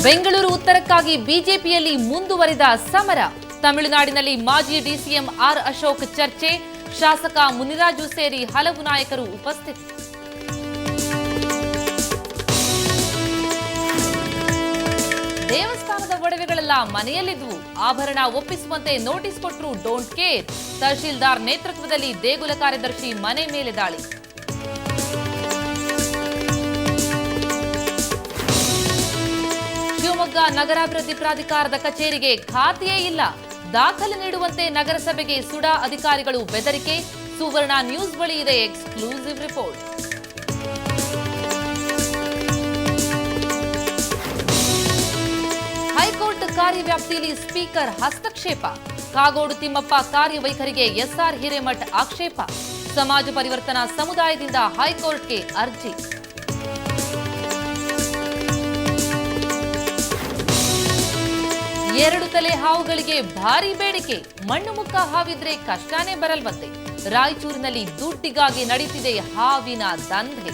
ಬೆಂಗಳೂರು ಉತ್ತರಕ್ಕಾಗಿ ಬಿಜೆಪಿಯಲ್ಲಿ ಮುಂದುವರಿದ ಸಮರ. ತಮಿಳುನಾಡಿನಲ್ಲಿ ಮಾಜಿ ಡಿಸಿಎಂ ಆರ್ ಅಶೋಕ್ ಚರ್ಚೆ, ಶಾಸಕ ಮುನಿರಾಜು ಸೇರಿ ಹಲವು ನಾಯಕರು ಉಪಸ್ಥಿತಿ. ದೇವಸ್ಥಾನದ ಒಡವೆಗಳೆಲ್ಲ ಮನೆಯಲ್ಲಿದ್ವು, ಆಭರಣ ಒಪ್ಪಿಸುವಂತೆ ನೋಟಿಸ್ ಕೊಟ್ಟರು ಡೋಂಟ್ ಕೇರ್. ತಹಶೀಲ್ದಾರ್ ನೇತೃತ್ವದಲ್ಲಿ ದೇಗುಲ ಕಾರ್ಯದರ್ಶಿ ಮನೆ ಮೇಲೆ ದಾಳಿ. ಶಿವಮೊಗ್ಗ ನಗರಾಭಿವೃದ್ಧಿ ಪ್ರಾಧಿಕಾರದ ಕಚೇರಿಗೆ ಖಾತೆಯೇ ಇಲ್ಲ, ದಾಖಲೆ ನೀಡುವಂತೆ ನಗರಸಭೆಗೆ ಸುಡಾ ಅಧಿಕಾರಿಗಳು ಬೆದರಿಕೆ. ಸುವರ್ಣ ನ್ಯೂಸ್ ಬಳಿ ಇದೆ ಎಕ್ಸ್ಕ್ಲೂಸಿವ್ ರಿಪೋರ್ಟ್. ಹೈಕೋರ್ಟ್ ಕಾರ್ಯವ್ಯಾಪ್ತಿಯಲ್ಲಿ ಸ್ಪೀಕರ್ ಹಸ್ತಕ್ಷೇಪ, ಕಾಗೋಡು ತಿಮ್ಮಪ್ಪ ಕಾರ್ಯವೈಖರಿಗೆ ಎಸ್ಆರ್ ಹಿರೇಮಠ್ ಆಕ್ಷೇಪ. ಸಮಾಜ ಪರಿವರ್ತನಾ ಸಮುದಾಯದಿಂದ ಹೈಕೋರ್ಟ್ಗೆ ಅರ್ಜಿ. ಎರಡು ತಲೆ ಹಾವುಗಳಿಗೆ ಭಾರಿ ಬೇಡಿಕೆ, ಮಣ್ಣು ಮುಕ್ಕ ಹಾವಿದ್ರೆ ಕಷ್ಟನೇ ಬರಲ್ವಂತೆ. ರಾಯಚೂರಿನಲ್ಲಿ ದುಡ್ಡಿಗಾಗಿ ನಡೀತಿದೆ ಹಾವಿನ ದಂಧೆ.